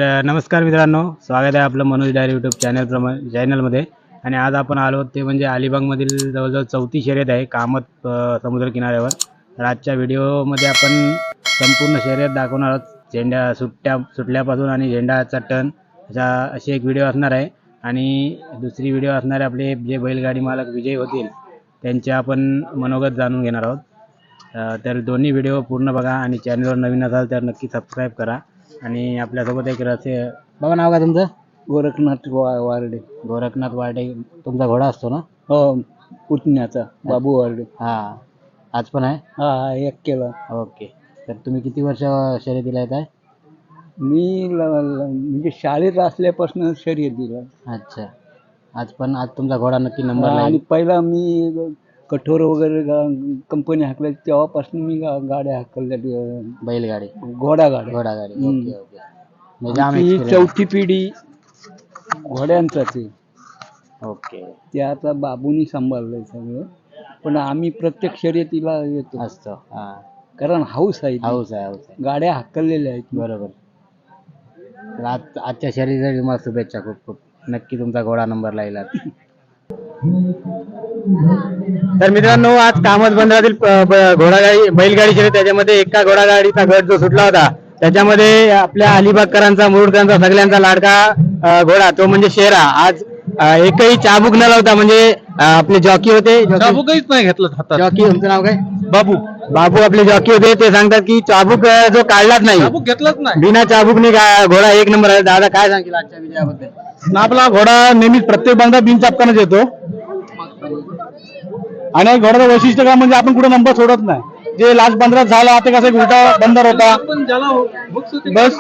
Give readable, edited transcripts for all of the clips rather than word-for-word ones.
नमस्कार मित्रांनो, स्वागत आहे आपलं मनोज डायरी यूट्यूब चॅनलमध्ये. आणि आज आपण आलो आहोत ते म्हणजे अलिबागमधील जवळजवळ 4थी शर्यत आहे कामत समुद्र किनाऱ्यावर. तर आजच्या व्हिडिओमध्ये आपण संपूर्ण शर्यत दाखवणार आहोत. झेंडा सुटल्यापासून आणि झेंडाचा टर्न अशी एक व्हिडिओ असणार आहे. आणि दुसरी व्हिडिओ असणार आहे आपले जे बैलगाडी मालक विजयी होतील त्यांचे आपण मनोगत जाणून घेणार आहोत. तर दोन्ही व्हिडिओ पूर्ण बघा आणि चॅनलवर नवीन असाल तर नक्की सबस्क्राईब करा. आणि आपल्यासोबत एक बाबा नाव का तुमचं? गोरखनाथ वारडे. गोरखनाथ वारडे. तुमचा घोडा असतो ना? हो, पुतण्याचा बाबू वारडे. हां, आज पण आहे? हा, एक केला. ओके. तर तुम्ही किती वर्ष शर्यतीला येत आहे? मी म्हणजे शाळेत असल्यापासून शर्यतीला. अच्छा. आज तुमचा घोडा नक्की नंबरला आणि येईल. पहिला मी कठोर वगैरे कंपनी हाकल्या तेव्हापासून मी गाड्या हाकलल्या, बैलगाडी, घोडागाड्या. घोडागाडी. हम्म. Okay okay. म्हणजे जाम ही experience. चौथी पिढी घोड्यांचाच आहे. ओके. ते आता बाबूनी सांभाळलंय सगळं, पण आम्ही प्रत्येक शर्यतीला येतो असतं. हां, कारण हाऊस आहे ती. हाऊस आहे. गाड्या हाकललेल्या आहेत. बरोबर. तर आजच्या शर्यतीसाठी तुम्हाला शुभेच्छा खूप खूप. नक्की तुमचा घोडा नंबरला येईल आज. तर मित्रांनो, आज कामत बंदरातील घोडागाडी बैलगाडी शर्यत, त्याच्यामध्ये एका घोडागाडीचा गट जो सुटला होता त्याच्यामध्ये आपल्या अलिबागकरांचा, मुरुडकरांचा, सगळ्यांचा लाडका घोडा तो म्हणजे शेरा. आज एकही चाबूक न लावता म्हणजे आपले जॉकी होते. चाबूकच नाही घेतलं हातात. जॉकी, तुमचं नाव काय? बाबू. बाबू आपले जॉकी होते. ते सांगतात की चाबूक जो काढलाच नाही, चाबूक घेतलंच नाही. बिना चाबूकने घोडा एक नंबर आहे. दादा काय सांगतील आजच्या विजयाबद्दल? आपला घोडा नेहमीच प्रत्येक बंदा बिनचापकानच येतो. आणि घोड्याचं वैशिष्ट्य काय म्हणजे आपण कुठे नंबर सोडत नाही. जे लास्ट बंदरात झाला ते कसं उलटा बंदर होता बस.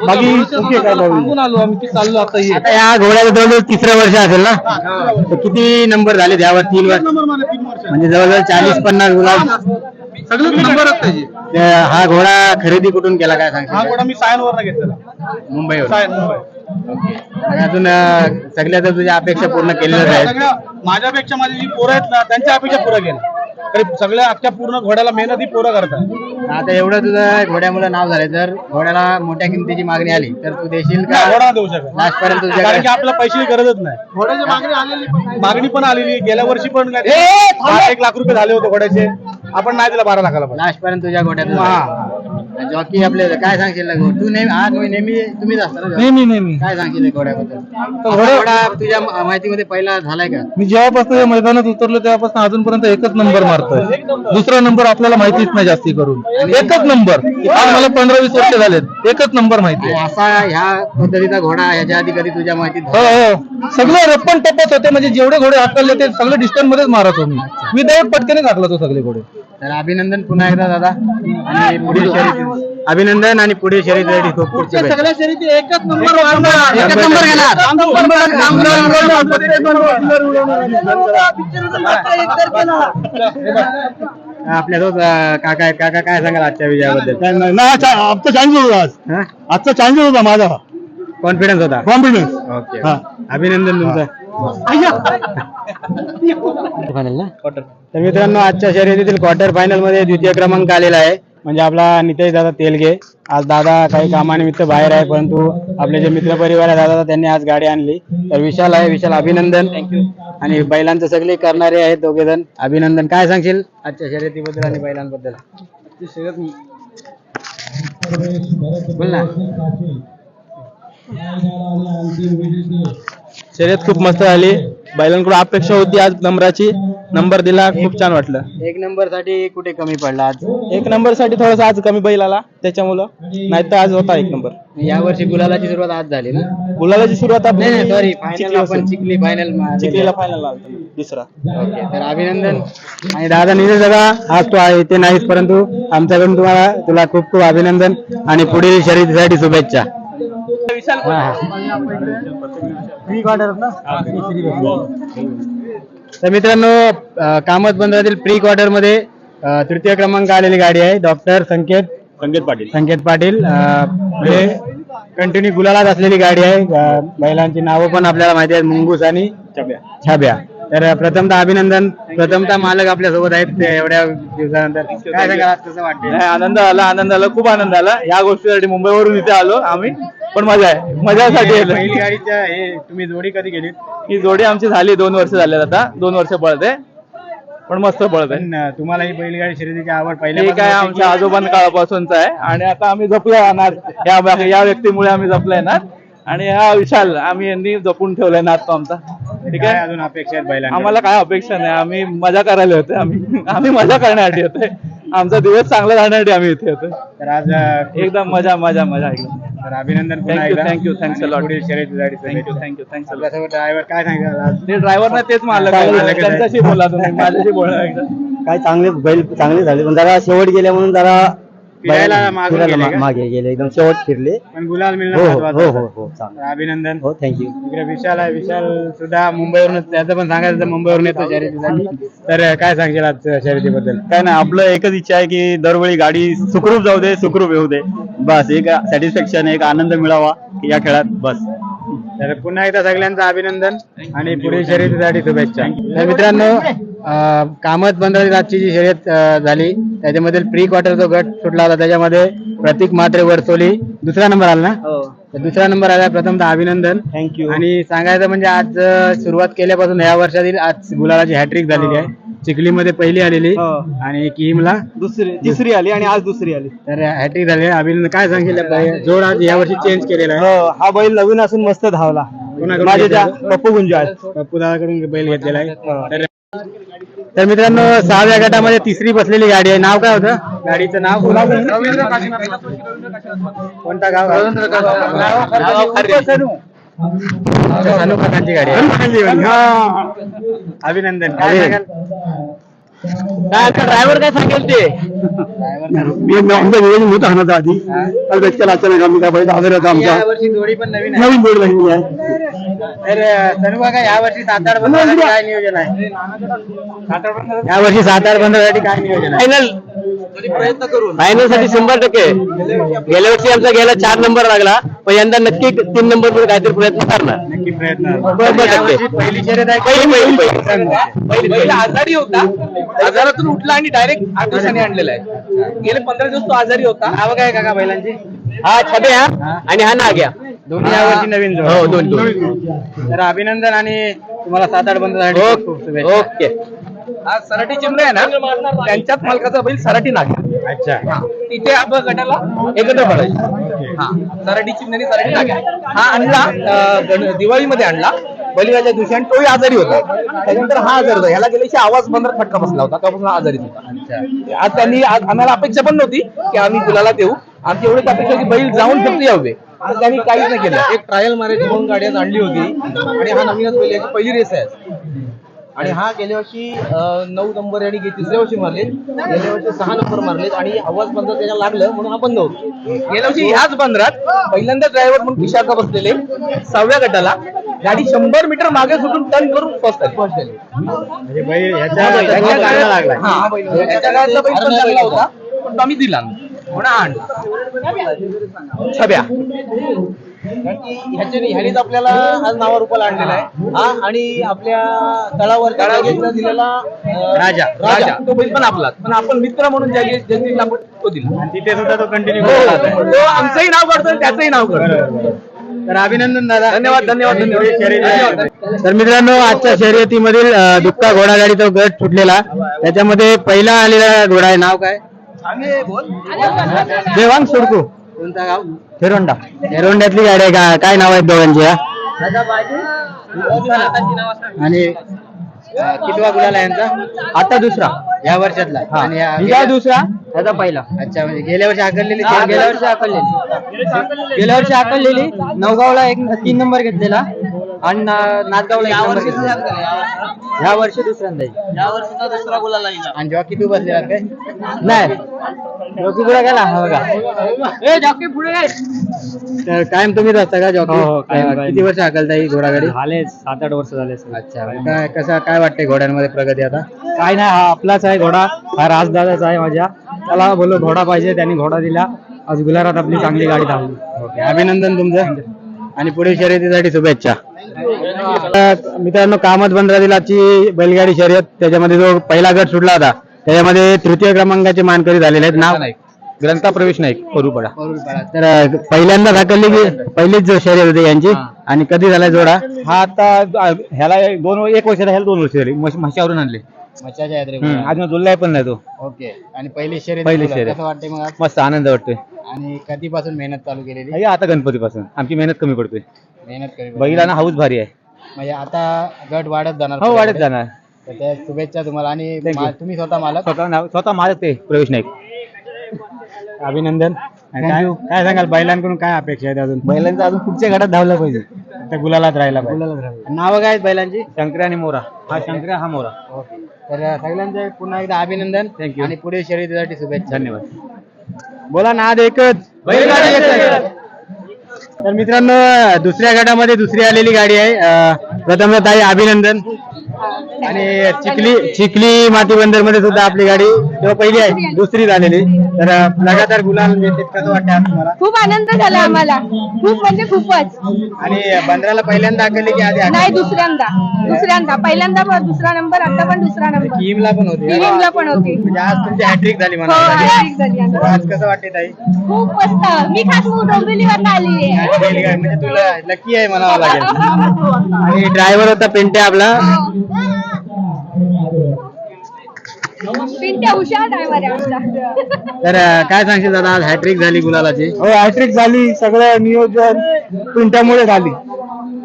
बाकी ओके, काय सांगून आलो आम्ही की चाललो आता. आता या घोड्याचं जवळजवळ 3रं वर्ष असेल ना? तर किती नंबर झाले यावर? 3 वर्ष म्हणजे जवळजवळ 40-50 गुलाब सगळे नंबर त्याची. हा घोडा खरेदी कुठून केला काय हा सांगता? घोडा मी सायनवर घेतलेला. मुंबईवर. मुंबई. आणि अजून सगळ्या तर तुझ्या अपेक्षा पूर्ण केलेल्याच आहेत. सगळ्या माझ्यापेक्षा माझी जी पोरं आहेत ना त्यांच्या अपेक्षा पुऱ्या केल्या. तरी सगळ्या अख्ख्या पूर्ण घोड्याला मेहनत ही पोरं करतात. आता एवढं तुझं घोड्यामुळे नाव झालंय, जर घोड्याला मोठ्या किमतीची मागणी आली तर तू देशील का? घोडा देऊ शकत लास्ट पर्यंत कारण तुझ्याकडे? की आपल्याला पैशाची गरजच नाही. घोड्याची मागणी पण आलेली गेल्या वर्षी पण 1 लाख रुपये झाले होते घोड्याचे. आपण नाही दिला 12 लाखाला पण. लास्ट पर्यंत तुझ्या घोड्यात. हा. जॉकी आपले काय सांगशील? तू नेहमी तुम्हीच असता ना? नेहमी काय सांगशील या घोड्याबद्दल? घोडा- घोडा तुझ्या माहितीमध्ये पहिला झालाय का? मी जेव्हापासून या मैदानात उतरलो तेव्हापासून अजूनपर्यंत एकच नंबर मारतोय. दुसरा नंबर आपल्याला माहितीच नाही जास्ती करून. एकच नंबर. आज मला 15-20 वर्ष झालेत. एकच नंबर माहिती आणि आहे. असा ह्या पद्धतीचा घोडा याच्या आधी कधी तुझ्या माहितीत? हो हो, सगळे रप्पन टप्पत होते. म्हणजे जेवढे घोडे हाकलले ते सगळे डिस्टन्स मध्येच मारत होतो. विदाऊट पटकेने हाकला तो सगळे घोडे. तर अभिनंदन पुन्हा एकदा दादा. आणि पुढील शर्यती अभिनंदन आणि पुढील शर्यतीसाठी खूप खूप शुभेच्छा. सगळ्या शर्यती एकच नंबर एकच नंबर घेणार. आपल्यासोबत काका काय सांगाल आजच्या विजयाबद्दल? आजचा चान्स होता. हा? आजचा चान्स होता माझा. कॉन्फिडन्स होता. कॉन्फिडन्स. ओके. अभिनंदन तुमचं. फायनल ना? तर मित्रांनो, आजच्या शर्यतीतील क्वार्टर फायनल मध्ये द्वितीय क्रमांक आलेला आहे म्हणजे आपला नितेश दादा तेलगे. आज दादा काही कामानिमित्त बाहेर आहे, परंतु आपले जे मित्रपरिवार आहे दादा त्यांनी आज गाडी आणली. तर विशाल आहे. विशाल, अभिनंदन. थँक्यू. आणि बैलांचं सगळे करणारे आहेत दोघे जण. अभिनंदन. काय सांगशील आजच्या शर्यतीबद्दल आणि बैलांबद्दल? बोल ना. शर्यत खूप मस्त झाली. बैलांकडून अपेक्षा होती आज नंबराची. नंबर दिला, खूप छान वाटलं. 1 नंबर साठी कुठे कमी पडला आज? 1 नंबर साठी थोडासा आज कमी बैल आला त्याच्यामुळं, नाही तर आज होता 1 नंबर. या वर्षी गुलालाची सुरुवात आज झाली ना? गुलालाची सुरुवात आपली नाही सॉरी, फायनल आपण चिखली फायनल. चिखलीला फायनल आला दुसरा. ओके. तर अभिनंदन. आणि दादा निलेश दादा, आज तू इथे नाहीस, परंतु आमच्याकडून तुला खूप खूप अभिनंदन आणि पुढील शर्यतीसाठी शुभेच्छा. तर मित्रांनो, कामत बंदरातील प्री क्वार्टर मध्ये तृतीय क्रमांक आलेली गाडी आहे डॉक्टर संकेत पाटील. हे कंटिन्यू गुलालात असलेली गाडी आहे. बैलांची नावं पण आपल्याला माहिती आहेत, मुंगूस आणि छाब्या. तर प्रथमतः अभिनंदन. प्रथमतः मालक आपल्या सोबत आहेत ते एवढ्या दिवसानंतर. काय सांगाल आज कसं वाटतं? नाही, आनंद आला, खूप आनंद आला. या गोष्टीसाठी मुंबईवरून इथे आलो आम्ही, पण मजा आहे, मजासाठी आलो. बैलगाडीच्या हे तुम्ही जोडी कधी केली? ही जोडी आमची झाली 2 वर्ष झालेत, आता 2 वर्ष पळते, पण मस्त पळते. पण तुम्हाला ही बैलगाडी शर्यतीची आवड हे पहिल्या काय आमच्या आजोबां काळापासूनच आहे आणि आता आम्ही जपलोय नाद. या व्यक्तीमुळे आम्ही जपलोय नाद आणि हा विशाल आम्ही यांनी जपून ठेवलाय नाद तो आमचा. ठीक आहे, अजून अपेक्षा आहेत बैलांना? आम्हाला काय अपेक्षा नाही, आम्ही मजा करायला होते. आम्ही मजा करण्यासाठी होते, आमचा दिवस चांगला जाण्यासाठी आम्ही इथे होतो. तर आज एकदम मजा मजा मजा एकदम. तर अभिनंदन पुन्हा थँक्यू एकदा. थँक्यू थँक्स आणि लॉट. पुढील शर्यतीसाठी थँक्यू शुभेच्छा. Thank you thanks lot. आपल्यासोबत ड्रायव्हर काय सांगाल आज? ते ड्रायव्हर नाही, तेच मालक आहे. त्यांच्याशी बोला तुम्ही, माझ्याशी बोला एकदा. काय चांगले बैल चांगले झाले, पण जरा शेवट गेले म्हणून जरा फिरायला मागून गेले का? मागे गेले, एकदम शेवट फिरले. पण गुलाल हो मिळणं हो महत्त्वाचं हो होतं. हो हो चांगलं. तर अभिनंदन. हो थँक्यू. इकडे विशाल आहे. विशाल सुद्धा मुंबईवरून, त्याचं पण सांगायचं तर मुंबईवरून येतो शर्यतीसाठी. तर काय सांगशील आज शर्यतीबद्दल? काय नाही, आपलं एकच इच्छा आहे की दरवेळी गाडी सुखरूप जाऊ दे, सुखरूप येऊ दे, बस एक सॅटिस्फॅक्शन, एक आनंद मिळावा या खेळात, बस. तर पुन्हा एकदा सगळ्यांचं अभिनंदन आणि पुढील शर्यतीसाठी शुभेच्छा. तर मित्रांनो, कामत बंदराची आजची जी शर्यत झाली त्याच्यामध्ये प्री क्वार्टर जो गट सुटला होता त्याच्यामध्ये प्रतीक म्हात्रे वरसोली दुसरा नंबर आला ना? तर दुसरा नंबर आला. प्रथमतः अभिनंदन. थँक्यू. आणि सांगायचं म्हणजे आज सुरुवात केल्यापासून या वर्षातील आज गुलालाची हॅट्रिक झालेली आहे. चिखलीमध्ये पहिली आलेली आणि किमला तिसरी आली आणि आज दुसरी आली. तर हॅट्रिक झाली आहे. अभिनंदन. काय सांगेल जोड आज यावर्षी चेंज केलेला आहे? हा बैल नवीन असून मस्त धावला. कोणाकडून माझ्या घेतलेला? पप्पू गुंजाळ. पप्पू दादाकडून बैल घेतलेला आहे. तर मित्रांनो, 6व्या गटामध्ये तिसरी बसलेली गाडी आहे. नाव काय होतं गाडीचं नाव? कोणता गाव? सानू काकांची गाडी आहे. अभिनंदन. काय सांगाल? ड्रायव्हर काय सांगेल ते? आधी अचानक आम्ही काय पाहिजे आजारी होता आमचा. यावर्षी जोडी पण नवीन आहे. नवीन जोड लागली आहे. तर सानू काका, यावर्षी 7-8 बंधासाठी काय नियोजन आहे? यावर्षी 7-8 बंधासाठी काय नियोजन आहे? फायनल साठी 100%. गेल्या वर्षी आमचा गेला 4 नंबर लागला, पण यंदा नक्की 3 नंबर मध्ये काहीतरी प्रयत्न करणार. नक्की प्रयत्न. 100%. यावर्षी पहिली शर्यत आहे. पहिला आजारी होता, आजारातून उठला आणि डायरेक्ट 8 दिवसांनी आणलेला आहे. गेले 15 दिवस तो आजारी होता. नाव काय काका बैलांची? हा छब्या आणि हा नाग्या. दोन्ही यावर्षी नवीन जोड. हो दोन. तर अभिनंदन आणि तुम्हाला 7-8 बंधासाठी खूप खूप शुभेच्छा. ओके. आज सराटी चिमणे आहे ना, त्यांच्याच मालकाचा बैल सराटी नाग्या. अच्छा. तिथे आपण गटाला एकत्र पडायचं. हा, सराटी चिमण्याने सराटी नाग्या हा आणला, दिवाळीमध्ये आणला बलिराजा दिवशी, आणि तोही आजारी होता. त्याच्यानंतर हा आजारी होता, ह्याला गेल्याशी आवाज बंदर फटका बसला होता, त्यापासून हा आजारीच होता. आज त्यांनी, आज आम्हाला अपेक्षा पण नव्हती की आम्ही गुलाला देऊ, आमची एवढीच अपेक्षा की बैल जाऊन फक्त यावे, आज त्यांनी काहीच नाही केलं. एक ट्रायल मारायची म्हणून गाडी आज आणली होती आणि हा नवीनच बैल, याची पहिली रेस आहे. आणि हा गेल्या वर्षी 9 नंबर आणि तिसऱ्या वर्षी मारले, गेल्या वर्षी 6 नंबर मारलेत आणि आवाज बंदर त्याला लागलं म्हणून हा बंद होतो. गेल्या वर्षी ह्याच बंदरात पहिल्यांदा ड्रायव्हर म्हणून विशाखा बसलेले 6व्या गटाला गाडी 100 मीटर मागे सुटून टर्न करून फर्स्ट आली. म्हणजे बैल ह्याच्या गाडीला लागलाय. हा, ह्याच्या गाडीचा बैल पण चांगला होता, पण तो आम्ही दिला म्हणून हा आणला. छब्या ह्यानेच आपल्याला आज नावारूपाला आणलेला आहे. हा, आणि आपल्या तळावरच्या जागेला दिलेला राजा तो बैल पण आपलाच, पण आपण मित्र म्हणून जगदीशला आपण तो दिला. आणि तिथे सुद्धा तो कंटिन्यू तो आमचंही नाव करतो आणि त्याचंही नाव करतो. तर अभिनंदन दादा. धन्यवाद धन्यवाद धन्यवाद. तर मित्रांनो, आजच्या शर्यतीमधील दुक्का घोडागाडीचा गट सुटलेला, त्याच्यामध्ये पहिला आलेला घोडा आहे. नाव काय? देवांग सोडको. कोणता गाव? हेरोंडा. हेरोंड्यातली गाडी आहे का? काय नाव आहेत दोघांची? आणि कितवा गुलाल आहे यांचा? आता दुसरा या वर्षातला. आणि हिचा दुसरा, त्याचा पहिला. अच्छा, म्हणजे गेल्या वर्षी आकारलेली? गेल्या वर्षी आकारलेली. नवगावला 3 नंबर घेतलेला आणि नांदगावला 1 नंबर घेतलेला. या वर्षी दुसऱ्यांदा. या वर्षीचा दुसरा गुलाल आहे. आणि जॉकी तू बसलेला काय? नाही, जॉकी पुढे गेला. हा बघा, जॉकी पुढे तर कायम तुम्हीच असता का जॉकी? किती वर्ष हाकलता ही घोडागाडी? झाले 7-8 वर्ष झाले. अच्छा. काय वाटतंय घोड्यांमध्ये प्रगती आता? काय नाही, हा आपलाच आहे घोडा, हा राजदादाचा आहे माझ्या. त्याला बोललो घोडा पाहिजे, त्यांनी घोडा दिला. आज गुलारात आपली चांगली गाडी धावली. ओके, अभिनंदन तुमचं आणि पुढील शर्यतीसाठी शुभेच्छा. मित्रांनो कामत बंदरातील आजची बैलगाडी शर्यत त्याच्यामध्ये जो पहिला गट सुटला होता त्याच्यामध्ये तृतीय क्रमांकाचे मानकरी झालेले आहेत. नाव ग्रंथा प्रवेश नाईक करूपडा. तर पहिल्यांदा दाखवली की पहिलीच जो शर्यत होती यांची आणि कधी झाला जोडा? हा आता ह्याला 1 वर्ष ह्याला 2 वर्ष झाली. म्हशावरून आणले. मच्छाच्या यात्रे अजून जुल्लाय पण नाही तो. ओके. आणि पहिली शर्यत पहिली तुला शर्यत. कसं वाटते मग आज? मस्त आनंद वाटतोय. आणि कधीपासून मेहनत चालू केलेली? हे आता गणपतीपासून आमची मेहनत कमी पडतोय. मेहनत करी बैलांना हाऊस भारी आहे. म्हणजे आता गट वाढत जाणार. हो वाढत जाणार. तर त्या शुभेच्छा तुम्हाला. आणि तुम्ही स्वतः मालक? स्वतः माझं ते प्रवेश नाईक. अभिनंदन. आणि काय सांगाल बैलांकडून काय अपेक्षा आहेत अजून? बैलांचं अजून पुढच्या गटात धावलं पाहिजे. त्या गुलालात राहिला पाहिजे. नावं काय आहेत बैलांची? शंकर्या आणि मोरा. हा शंकर्या हा मोरा. ओके. तर सगळ्यांचे पुन्हा एकदा अभिनंदन. थँक्यू. आणि पुढे शर्यतीसाठी शुभेच्छा. धन्यवाद. बोला नाद एकच. बैलगाडी एकच. तर मित्रांनो दुसऱ्या गटामध्ये दुसरी आलेली गाडी आहे. प्रथम ताई अभिनंदन. आणि चिखली माती बंदर मध्ये सुद्धा आपली गाडी तेव्हा पहिली आहे, दुसरी झालेली. तर लगातार गुलाल मिळते. कसं वाटतं आज तुम्हाला? खूप आनंद झाला आम्हाला, खूप म्हणजे खूपच. आणि बंदराला पहिल्यांदा आखली की आधी नाही दुसऱ्यांदा पहिल्यांदा पण दुसरा नंबर, आता पण दुसरा नंबर. टीमला पण होती? टीमला पण होती. म्हणजे आज तुमची हॅट्रिक झाली हो, म्हणा. hat-trick झाली आमची. आज कसं वाटते ताई? खूप मस्त. मी खास डोंबिवलीवरून आली आहे. आज पहिली गाडी म्हणजे तुला लकी आहे म्हणावं लागेल. आणि ड्रायव्हर होता पिंटे आपला. पिंट्या हुशार ड्रायव्हर आहे आमचा. तर काय सांगशील दादा, आज हॅट्रिक झाली गुलालाची? हो हॅट्रिक झाली, सगळं नियोजन पिंट्यामुळे झाली.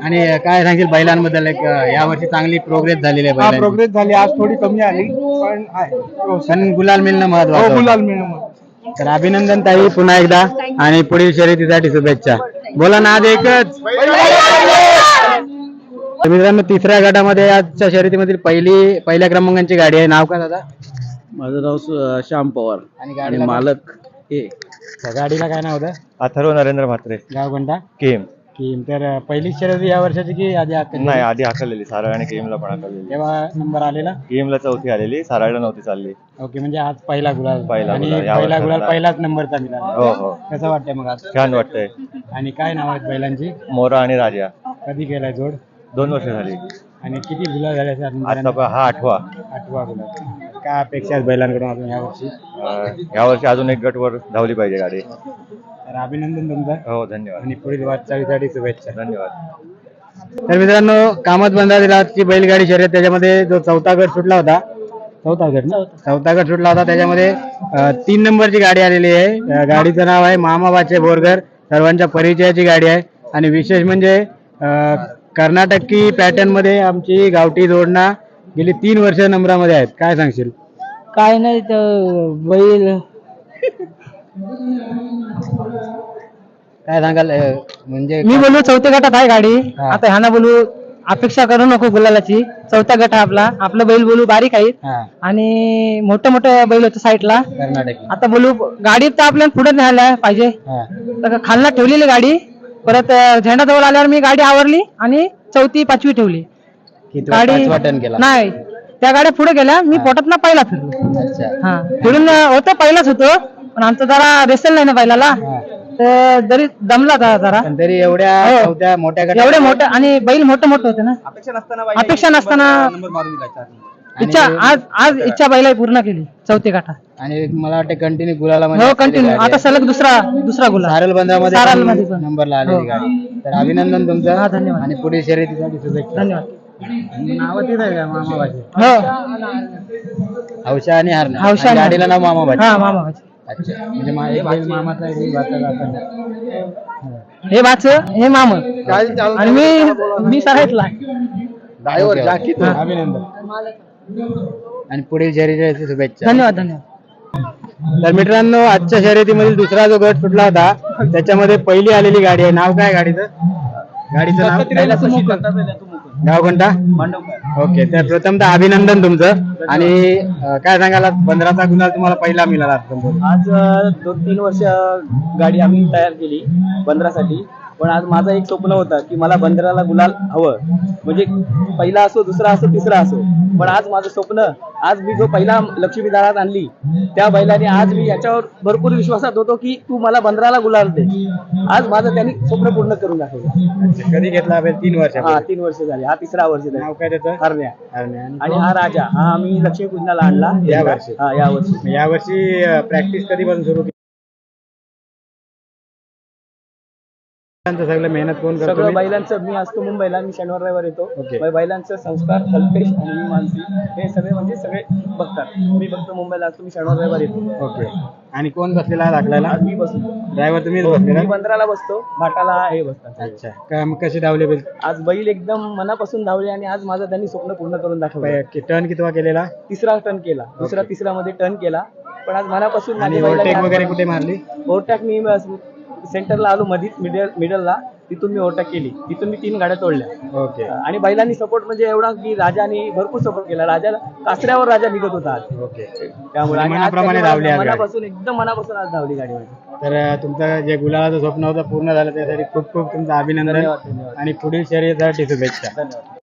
आणि काय सांगशील बैलांबद्दल? या वर्षी चांगली प्रोग्रेस झालेली आहे हा बैलांची. प्रोग्रेस झाली, आज थोडी कमी आली पण आहे. पण गुलाल मिळणं हो महत्वाचं. गुलाल मिळणं. तर अभिनंदन ताई पुन्हा एकदा. आणि पुढील शर्यतीसाठी शुभेच्छा. बोला नाद एकच. तर मित्रांनो तिसऱ्या गटामध्ये आजच्या शर्यतीमधील पहिल्या क्रमांकाची गाडी आहे. नाव काय दादा? माझं नाव श्याम पवार आणि आणि गाडीला मालक हे त्या गाडीला काय नाव होतं? अथर्व नरेंद्र म्हात्रे. गाव कोणता? केम. की तर पहिली शर्यत या वर्षाची की आधी आखली? नाही आधी हाकललेली साराळ आणि केमला पण हाकललेली. तेव्हा नंबर आलेला? केमला 4थी आलेली, साराळला 9थी चालली. ओके. म्हणजे आज पहिला गुलाल. पहिला आणि गुलाल, या पहिला वर्षातला. गुलाल पहिलाच नंबरचा मिळाला. हो हो कसं वाटतंय मग आज? छान वाटतंय. आणि काय नाव आहेत बैलांची? मोरा आणि राजा. कधी केलाय जोड? 2 वर्ष झाली. आणि किती गुलाल झाले असेल अजूनपर्यंत? आता हा 8वा. 8वा गुलाल. काय अपेक्षा आहेत बैलांकडून अजून या वर्षी? या वर्षी अजून एक गटवर धावली पाहिजे गाडी. तर अभिनंदन तुमचं. हो धन्यवाद. आणि पुढील वाटचालीसाठी शुभेच्छा. धन्यवाद. तर मित्रांनो कामत बंदरातील आजची बैलगाडी शर्यत त्याच्यामध्ये जो चौथा गट सुटला होता, चौथा गट सुटला होता त्याच्यामध्ये 3 नंबरची गाडी आलेली आहे. गाडीचं नाव आहे मामाबाचे बोरगर. सर्वांच्या परिचयाची गाडी आहे. आणि विशेष म्हणजे कर्नाटकी पॅटर्न मध्ये आमची गावठी जोडणा गेली 3 वर्ष नंबरामध्ये आहेत. काय सांगशील? काय नाही तर बैल काय सांगाल? म्हणजे मी बोलू चौथ्या गटात आहे गाडी. हा. आता ह्याना बोलू अपेक्षा करू नको गुलालाची. चौथा गट आहे आपला बैल बोलू बारीक आहेत हा, आणि मोठं बैल होतं साईडला. कर्नाटकी. आता बोलू गाडी तर आपल्याला पुढे न्यायला पाहिजे. हा. तर खालना ठेवलेली गाडी, परत झेंडा जवळ आल्यावर मी गाडी आवरली आणि 4थी 5वी ठेवली. किती गाडी पाचवा टर्न केला? नाही, त्या गाड्या पुढे गेल्या, मी पोटात ना पहिला फिरलो. अच्छा. हा फिरून होतं पहिलाच होतो, पण आमचं जरा रेसल नाही ना बैलाला, हा. तर जरी दमला होता जरा. पण तरी एवढ्या हो. चौथ्या मोठ्या गटात एवढे मोठे आणि बैल मोठे होते ना. अपेक्षा नसताना इच्छा आज इच्छा बैला पूर्ण केली चौथी गाठा. आणि मला वाटतं कंटिन्यू गुलाला हो कंटिन्यू आता सलग दुसरा गुलाल. सारल बंदरामध्ये सारलमध्ये पण. नंबरला आलेली हो. गाडी. तर अभिनंदन तुमचं. हा, धन्यवाद. आणि पुढील शर्यतीसाठी शुभेच्छा. धन्यवाद. नाव तेच आहे का मामाबाचे? हो हौशा आणि हरणा. हौशा आणि आणि गाडीला नाव मामाबाचे. हा मामाबाचे. अच्छा. म्हणजे एक बैल मामाचा आहे, एक भाचा काकाचा. हे बाच हे माम आणि मी सरायतला. अभिनंदन. आणि पुढील शर्यतीसाठी शुभेच्छा. धन्यवाद. तर मित्रांनो आजच्या शर्यतीमधील दुसरा जो गट सुटला होता त्याच्यामध्ये पहिली आलेली गाडी आहे. नाव काय गाडीचं? गाव कोणता? ओके. तर प्रथमतः अभिनंदन तुमचं. आणि काय सांगाल बंदराचा गुलाल तुम्हाला पहिला मिळाला? आज 2-3 वर्ष गाडी आम्ही तयार केली बंदरासाठी, पण आज माझं एक स्वप्न होतं की मला बंदराला गुलाल हवं, म्हणजे पहिला असो, दुसरा असो, तिसरा असो, पण आज माझं स्वप्न आज मी जो पहिला लक्ष्मी दारात आणली त्या बैलाने आज मी याच्यावर भरपूर विश्वासात होतो की तू मला 15ला गुलाल दे. आज माझं त्यांनी स्वप्न पूर्ण करून दाखवलं. कधी घेतला बैल? 3 वर्ष. हा 3 वर्ष झाली. हा 3रा वर्ष झाली. नाव काय त्याचं? हरण्या. हरण्या. आणि हा राजा हा आम्ही लक्ष्मी पूजनाला आणला या वर्षी? हा या वर्षी. यावर्षी प्रॅक्टिस कधीपासून सुरू केली? सगळं मेहनत कोण करतो? सगळं बैलांचं मी असतो मुंबईला, मी शनिवार रविवार येतो. ओके. बैलांचं संस्कार कल्पेश आणि मी मानसी हे सगळे म्हणजे सगळे बघतात. मी फक्त मुंबईला असतो, मी शनिवार रविवार येतो. ओके. आणि कोण बसलेला दाखलायला? आज मी बसतो. ड्रायव्हर तुम्हीच मी बसलेला? 15ला बसतो, घाटाला हे बसतात. अच्छा. मग कशी धावले बैल? आज बैल एकदम मनापासून धावले आणि आज माझं त्यांनी स्वप्न पूर्ण करून दाखवलं. टर्न कितवा केलेला? 3रा टर्न केला, तिसरा मध्ये टर्न केला. पण आज मनापासून आणि माझ्या बैलाने ओव्हरटेक वगैरे आज- कुठे मारली? ओव्हरटॅक मी सेंटरला आलो, मिडलला तिथून मी ओव्हरटॅक केली. तिथून मी 3 गाड्या तोडल्या. ओके. आणि बैलांनी सपोर्ट म्हणजे एवढा की राजाने भरपूर सपोर्ट केला. राजाला कासऱ्यावर राजा निघत होता आज. ओके. त्यामुळे आणि आज मनाप्रमाणे त्यांनी धावली आज गाडी. मनापासून एकदम मनापासून आज धावली गाडी माझी. तर तुमचं जे गुलाबाचं स्वप्न होतं पूर्ण झालं त्यासाठी खूप खूप तुमचं अभिनंदन धन्यवाद. आणि पुढील शर्यतीसाठी शुभेच्छा. धन्यवाद.